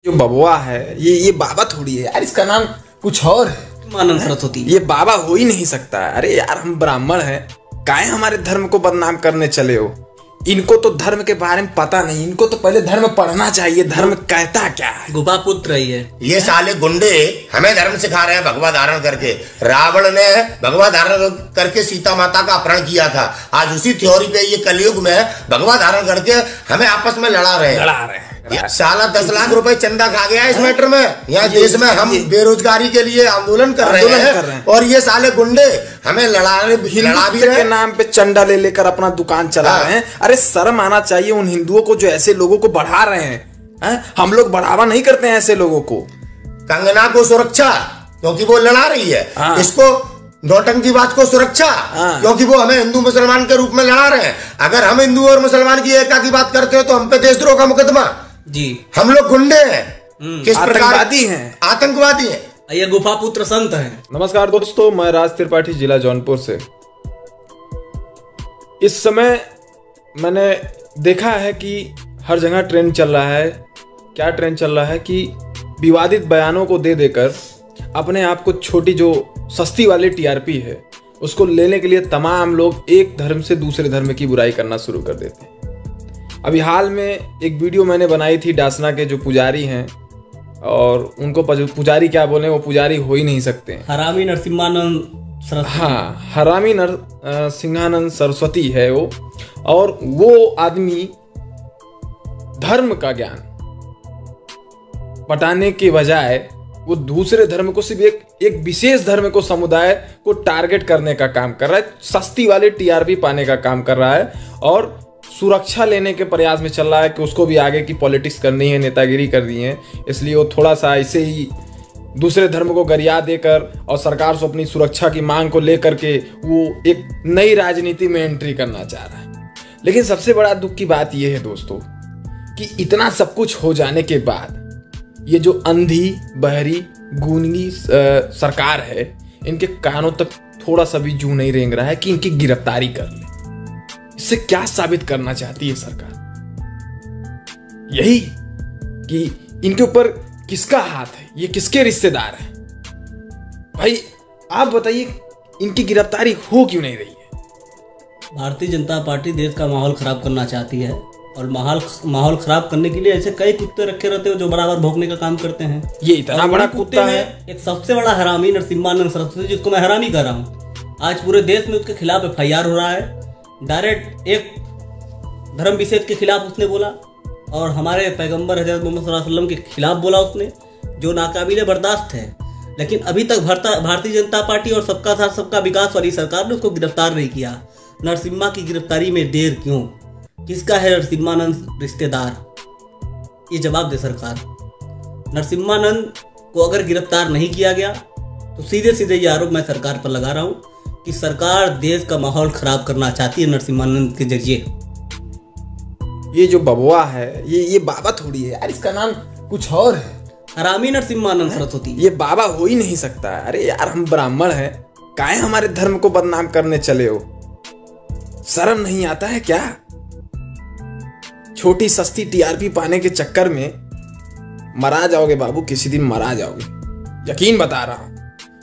जो बबुआ है ये बाबा थोड़ी है यार, इसका नाम कुछ और है। मानंद सरस्वती। ये बाबा हो ही नहीं सकता। अरे यार हम ब्राह्मण हैं, काहे हमारे धर्म को बदनाम करने चले हो। इनको तो धर्म के बारे में पता नहीं, इनको तो पहले धर्म पढ़ना चाहिए, धर्म कहता क्या है। गुफा पुत्र ही है ये साले गुंडे हमें धर्म सिखा रहे हैं भगवा धारण करके। रावण ने भगवा धारण करके सीता माता का अपहरण किया था, आज उसी थ्योरी पे ये कलयुग में भगवा धारण करके हमें आपस में लड़ा रहे हैं। साला 10 लाख रुपए चंदा खा गया इस मैटर में। यहाँ देश में हम बेरोजगारी के लिए आंदोलन कर रहे हैं और ये साले गुंडे हमें लड़ा भी रहे के नाम पे चंदा ले लेकर अपना दुकान चला रहे हैं। अरे शर्म आना चाहिए उन हिंदुओं को जो ऐसे लोगों को बढ़ा रहे हैं। हम लोग बढ़ावा नहीं करते हैं ऐसे लोगों को। कंगना को सुरक्षा क्योंकि वो लड़ा रही है, इसको नौटंकीबाज को सुरक्षा क्योंकि वो हमें हिंदू मुसलमान के रूप में लड़ा रहे हैं। अगर हम हिंदू और मुसलमान की एकता की बात करते हो तो हम पे देशद्रोह का मुकदमा जी। हम लोग गुंडे हैं, किस आतंकवादी हैं, आतंकवादी हैं। ये गुफा पुत्र संत हैं। नमस्कार दोस्तों, मैं राज त्रिपाठी, जिला जौनपुर से। इस समय मैंने देखा है कि हर जगह ट्रेंड चल रहा है। क्या ट्रेंड चल रहा है कि विवादित बयानों को दे देकर अपने आप को छोटी जो सस्ती वाली टीआरपी है उसको लेने के लिए तमाम लोग एक धर्म से दूसरे धर्म की बुराई करना शुरू कर देते हैं। अभी हाल में एक वीडियो मैंने बनाई थी डासना के जो पुजारी हैं, और उनको पुजारी क्या बोले, वो पुजारी हो ही नहीं सकते। हरामी नरसिम्हानंद सरस्वती। हाँ, हरामी सिंहानंद सरस्वती है वो। और वो आदमी धर्म का ज्ञान बटाने के बजाय वो दूसरे धर्म को, सिर्फ एक विशेष धर्म को, समुदाय को टारगेट करने का काम कर रहा है, सस्ती वाली टीआरपी पाने का काम कर रहा है और सुरक्षा लेने के प्रयास में चल रहा है कि उसको भी आगे की पॉलिटिक्स करनी है, नेतागिरी करनी है। इसलिए वो थोड़ा सा ऐसे ही दूसरे धर्म को गरिया देकर और सरकार से अपनी सुरक्षा की मांग को लेकर के वो एक नई राजनीति में एंट्री करना चाह रहा है। लेकिन सबसे बड़ा दुख की बात यह है दोस्तों कि इतना सब कुछ हो जाने के बाद ये जो अंधी बहरी गूंगी सरकार है, इनके कानों तक थोड़ा सा भी जू नहीं रेंग रहा है कि इनकी गिरफ्तारी कर ले। इससे क्या साबित करना चाहती है सरकार? यही कि इनके ऊपर किसका हाथ है, ये किसके रिश्तेदार हैं। भाई आप बताइए, इनकी गिरफ्तारी हो क्यों नहीं रही है? भारतीय जनता पार्टी देश का माहौल खराब करना चाहती है और माहौल खराब करने के लिए ऐसे कई कुत्ते रखे रहते हो जो बराबर भोंकने का काम करते हैं। ये इतना बड़ा कुत्ता है। एक सबसे बड़ा हरामी नरसिम्हानंद सरस्वती, जिसको मैं हरामी कर रहा हूँ, आज पूरे देश में उसके खिलाफ FIR हो रहा है। डायरेक्ट एक धर्म विशेष के खिलाफ उसने बोला और हमारे पैगंबर हजरत मोहम्मद सल्लल्लाहु अलैहि वसल्लम के खिलाफ बोला उसने, जो नाकाबिले बर्दाश्त है। लेकिन अभी तक भारतीय जनता पार्टी और सबका साथ सबका विकास वाली सरकार ने उसको गिरफ्तार नहीं किया। नरसिम्हा की गिरफ्तारी में देर क्यों? किसका है नरसिम्हानंद रिश्तेदार? ये जवाब दे सरकार। नरसिम्हानंद को अगर गिरफ्तार नहीं किया गया तो सीधे सीधे ये आरोप मैं सरकार पर लगा रहा हूँ कि सरकार देश का माहौल खराब करना चाहती है नरसिम्हानंद के जरिए। ये जो बबुआ है ये बाबा थोड़ी है यार, इसका नाम कुछ और है। हरामी नरसिम्हानंद सरस्वती। ये बाबा हो ही नहीं सकता। अरे यार हम ब्राह्मण हैं, काहे हमारे धर्म को बदनाम करने चले हो। शर्म नहीं आता है क्या? छोटी सस्ती टीआरपी पाने के चक्कर में मरा जाओगे बाबू, किसी दिन मरा जाओगे, यकीन बता रहा हूं।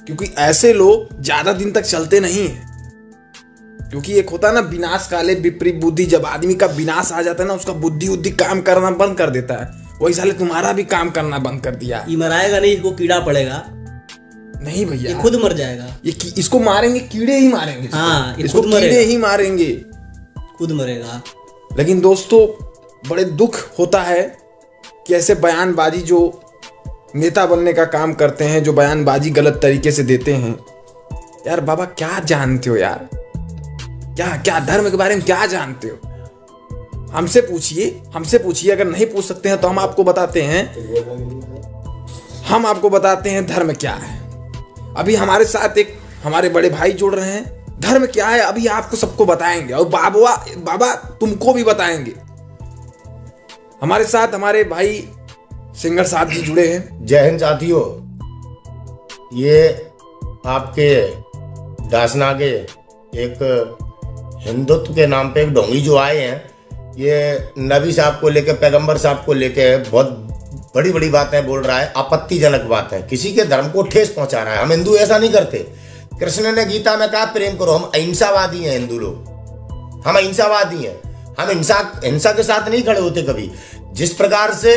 क्योंकि ऐसे लोग ज्यादा दिन तक चलते नहीं हैं। क्योंकि एक होता है ना विनाश काले विपरीत बुद्धि, जब आदमी का विनाश आ जाता है ना, उसका बुद्धि काम करना बंद कर देता है। वही साले तुम्हारा भी काम करना बंद कर दिया। ये मराएगा नहीं, इसको कीड़ा पड़ेगा। नहीं भैया, ये खुद मर जाएगा। इसको मारेंगे, कीड़े ही मारेंगे। हाँ, इसको कीड़े ही मारेंगे, खुद मरेगा। लेकिन दोस्तों बड़े दुख होता है कि ऐसे बयानबाजी जो नेता बनने का काम करते हैं, जो बयानबाजी गलत तरीके से देते हैं। यार बाबा क्या जानते हो यार? क्या धर्म के बारे में क्या जानते हो? हमसे पूछिए। अगर नहीं पूछ सकते हैं तो हम आपको बताते हैं धर्म क्या है। अभी हमारे साथ एक हमारे बड़े भाई जुड़ रहे हैं, धर्म क्या है अभी आपको सबको बताएंगे और बाबा तुमको भी बताएंगे। हमारे साथ हमारे भाई सिंगर साहब जी जुड़े हैं। जय हिंद साथियों। ये आपके डासना के एक हिंदुत्व के नाम पे एक ढोंगी जो आए हैं, ये नबी साहब को लेके, पैगंबर साहब को लेके बहुत बड़ी बड़ी बातें बोल रहा है, आपत्तिजनक बात है, किसी के धर्म को ठेस पहुंचा रहा है। हम हिंदू ऐसा नहीं करते। कृष्ण ने गीता में कहा प्रेम करो। हम अहिंसावादी हैं हिंदू लोग, हम अहिंसावादी हैं। हम हिंसा के साथ नहीं खड़े होते कभी। जिस प्रकार से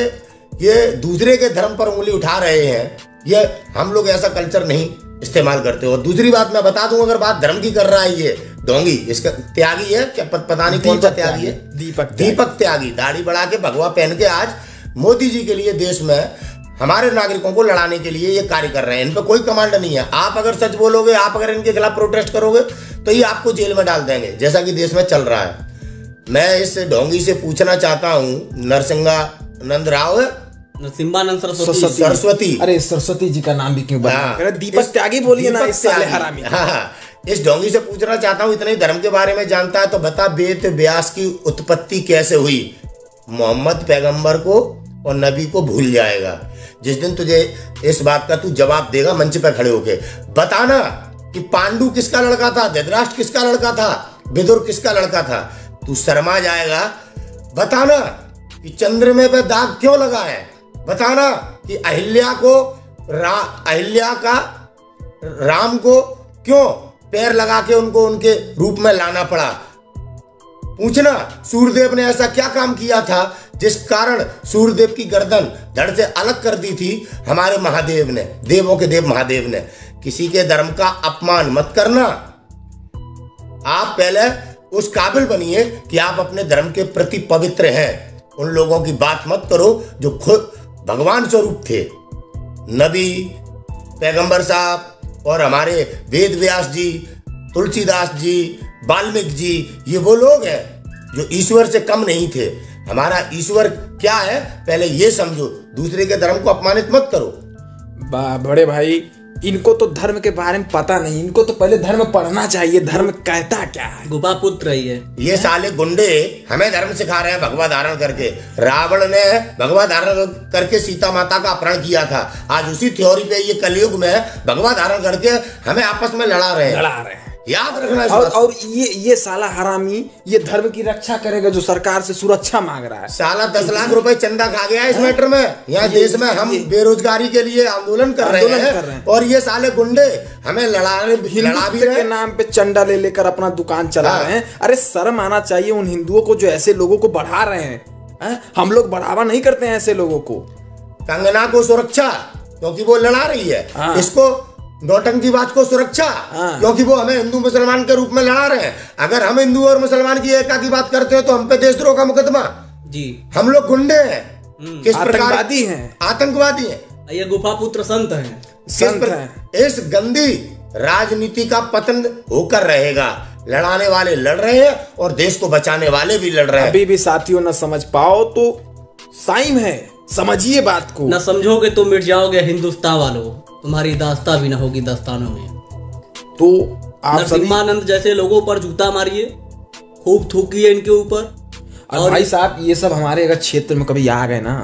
ये दूसरे के धर्म पर उंगली उठा रहे हैं, ये हम लोग ऐसा कल्चर नहीं इस्तेमाल करते। और दूसरी बात मैं बता दूं, अगर बात धर्म की कर रहा है ये ढोंगी, इसका त्यागी है क्या, पता नहीं कौन सा त्यागी है, दीपक त्यागी, दाढ़ी बढ़ा के भगवा पहन के आज मोदी जी के लिए देश में हमारे नागरिकों को लड़ाने के लिए ये कार्य कर रहे हैं। इन पर कोई कमांड नहीं है। आप अगर सच बोलोगे, आप अगर इनके खिलाफ प्रोटेस्ट करोगे तो ये आपको जेल में डाल देंगे, जैसा कि देश में चल रहा है। मैं इस ढोंगी से पूछना चाहता हूँ, नरसिंहानंद राव है, नरसिम्हानंद सरस्वती, अरे सरस्वती जी का नाम भी क्यों बदनाम, दीपक त्यागी बोलिए ना, इस साले हरामी। हाँ, इस ढोंगी से पूछना चाहता हूँ, इतने धर्म के बारे में जानता है तो बता, वेद व्यास की उत्पत्ति कैसे हुई? मोहम्मद पैगंबर को और नबी को भूल जाएगा। जिस दिन तुझे इस बात का तू जवाब देगा मंच पे खड़े होके, बताना कि पांडु किसका लड़का था, धृतराष्ट्र किसका लड़का था, विदुर किसका लड़का था, तू शर्मा जाएगा। बताना कि चंद्रमा पे दाग क्यों लगा है, बताना कि अहिल्या का राम को क्यों पैर लगा के उनको उनके रूप में लाना पड़ा। पूछना सूर्यदेव ने ऐसा क्या काम किया था जिस कारण सूर्यदेव की गर्दन धड़ से अलग कर दी थी हमारे महादेव ने, देवों के देव महादेव ने। किसी के धर्म का अपमान मत करना। आप पहले उस काबिल बनिए कि आप अपने धर्म के प्रति पवित्र हैं। उन लोगों की बात मत करो जो खुद भगवान स्वरूप थे। नबी, पैगंबर साहब और हमारे वेद व्यास जी, तुलसीदास जी, वाल्मीकि जी, ये वो लोग हैं जो ईश्वर से कम नहीं थे। हमारा ईश्वर क्या है पहले ये समझो, दूसरे के धर्म को अपमानित मत करो। बड़े भाई, इनको तो धर्म के बारे में पता नहीं, इनको तो पहले धर्म पढ़ना चाहिए, धर्म कहता क्या है। गुफा पुत्र ही है ये साले गुंडे हमें धर्म सिखा रहे हैं भगवा धारण करके। रावण ने भगवा धारण करके सीता माता का अपहरण किया था। आज उसी थ्योरी पे ये कलयुग में भगवा धारण करके हमें आपस में लड़ा रहे हैं। याद रखना। और ये साला हरामी ये धर्म की रक्षा करेगा जो सरकार से सुरक्षा मांग रहा है। साला 10 लाख रुपए चंदा खा गया इस मैटर में। यहाँ देश में हम बेरोजगारी के लिए आंदोलन कर रहे हैं और ये साले गुंडे हमें लड़ा भी रहे के नाम पे चंदा ले लेकर अपना दुकान चला रहे हैं। अरे शर्म आना चाहिए उन हिंदुओं को जो ऐसे लोगों को बढ़ा रहे हैं। हम लोग बढ़ावा नहीं करते हैं ऐसे लोगों को। कंगना को सुरक्षा क्योंकि वो लड़ा रही है, इसको नौटंकीबाज को सुरक्षा क्योंकि वो हमें हिंदू मुसलमान के रूप में लड़ा रहे हैं। अगर हम हिंदू और मुसलमान की एकता की बात करते हैं तो हम पे देशद्रोह का मुकदमा जी। हम लोग गुंडे हैं, किस आतंकवादी हैं, आतंकवादी हैं। ये गुफा पुत्र संत हैं। इस गंदी राजनीति का पतन होकर रहेगा। लड़ाने वाले लड़ रहे हैं और देश को बचाने वाले भी लड़ रहे हैं। अभी भी साथियों न समझ पाओ तो साइम है, समझिए बात को। न समझोगे तो मिट जाओगे हिंदुस्तान वालों, तुम्हारी दास्ता भी ना होगी दास्तानों में। तो आप नरसिम्हानंद जैसे लोगों पर जूता मारिए, खूब थूकिए इनके ऊपर। और भाई साहब ये सब हमारे अगर क्षेत्र में कभी आ गए ना,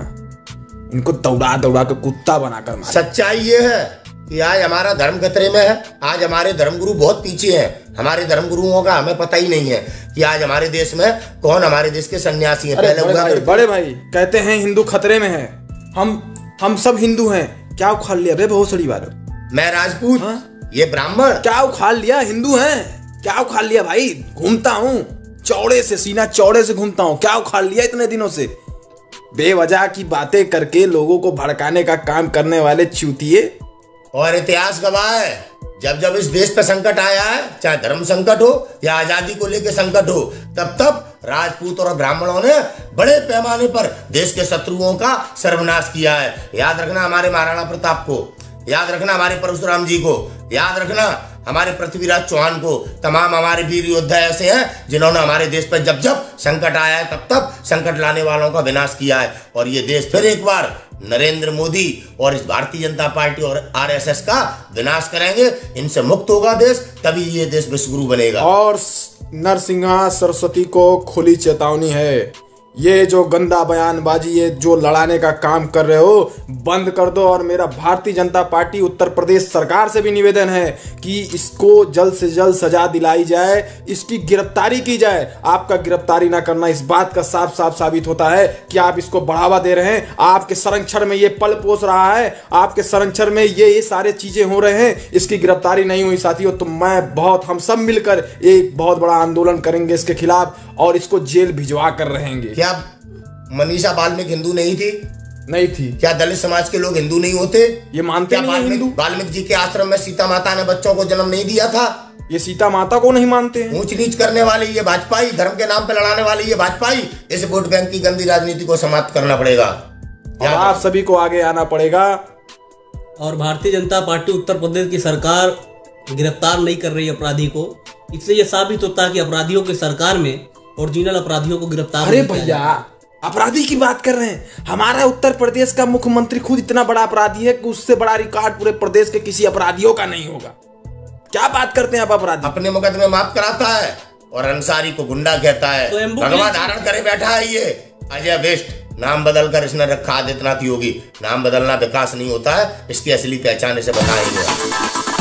इनको दौड़ा दौड़ा के कुत्ता बनाकर मारे। सच्चाई ये है कि आज हमारा धर्म खतरे में है। आज हमारे धर्मगुरु बहुत पीछे हैं। हमारे धर्मगुरुओं का हमें पता ही नहीं है कि आज हमारे देश में कौन हमारे देश के सन्यासी हैं। पहले बड़े भाई कहते हैं हिंदू खतरे में है। हम सब हिंदू हैं। क्या उखाड़ लिया बे भोसड़ी वालों? मैं राजपूत, ये ब्राह्मण। क्या उखाड़ लिया? हिंदू हैं। क्या उखाड़ लिया भाई? घूमता हूँ चौड़े से, सीना चौड़े से घूमता हूँ। क्या उखाड़ लिया इतने दिनों से? बेवजह की बातें करके लोगों को भड़काने का काम करने वाले चूतिए। और इतिहास गवाह है, जब जब इस देश पे संकट आया है, चाहे धर्म संकट हो या आजादी को लेकर संकट हो, तब राजपूत और ब्राह्मणों ने बड़े पैमाने पर देश के शत्रुओं का सर्वनाश किया है। याद रखना हमारे महाराणा प्रताप को, याद रखना हमारे परशुराम जी को, याद रखना हमारे पृथ्वीराज चौहान को। तमाम हमारे वीर योद्धा ऐसे हैं जिन्होंने हमारे देश पर जब जब संकट आया है तब संकट लाने वालों का विनाश किया है। और ये देश फिर एक बार नरेंद्र मोदी और इस भारतीय जनता पार्टी और आरएसएस का विनाश करेंगे। इनसे मुक्त होगा देश, तभी ये देश विश्वगुरु बनेगा। और नरसिंहा सरस्वती को खुली चेतावनी है, ये जो गंदा बयानबाजी, ये जो लड़ाने का काम कर रहे हो, बंद कर दो। और मेरा भारतीय जनता पार्टी उत्तर प्रदेश सरकार से भी निवेदन है कि इसको जल्द से जल्द सजा दिलाई जाए, इसकी गिरफ्तारी की जाए। आपका गिरफ्तारी ना करना इस बात का साफ साफ साबित होता है कि आप इसको बढ़ावा दे रहे हैं। आपके संरक्षण में ये पल पोस रहा है, आपके संरक्षण में ये सारे चीजें हो रहे हैं। इसकी गिरफ्तारी नहीं हुई साथियों तो हम सब मिलकर एक बहुत बड़ा आंदोलन करेंगे इसके खिलाफ और इसको जेल भिजवा कर रहेंगे। क्या मनीषा वाल्मीकि हिंदू नहीं थी? नहीं थी। क्या दलित समाज के लोग हिंदू नहीं होते? ये मानते नहीं है हिंदू। वाल्मीकि जी के आश्रम में सीता माता ने बच्चों को जन्म नहीं दिया था? ये सीता माता को नहीं मानते हैं। ऊंच नीच करने वाली ये भाजपा, धर्म के नाम पे लड़ाने वाली ये भाजपा, इस वोट बैंक की गंदी राजनीति को समाप्त करना पड़ेगा और आप सभी को आगे आना पड़ेगा। और भारतीय जनता पार्टी उत्तर प्रदेश की सरकार गिरफ्तार नहीं कर रही अपराधी को, इससे यह साबित होता है कि अपराधियों की सरकार में ओरिजिनल अपराधियों को गिरफ्तार। अरे भैया, अपराधी की बात कर रहे हैं। हमारा उत्तर प्रदेश का मुख्यमंत्री खुद इतना बड़ा अपराधी है कि उससे बड़ा रिकॉर्ड पूरे प्रदेश के किसी अपराधियों का नहीं होगा। क्या बात करते हैं आप? अपराधी अपने मुकदमे माफ कराता है और अंसारी को गुंडा कहता है। तो भगवा धारण करे बैठा है ये अजय बेस्ट। नाम बदल कर इसने रखा आदित्यनाथ योगी। नाम बदलना विकास नहीं होता है, इसकी असली पहचान इसे बताएंगे।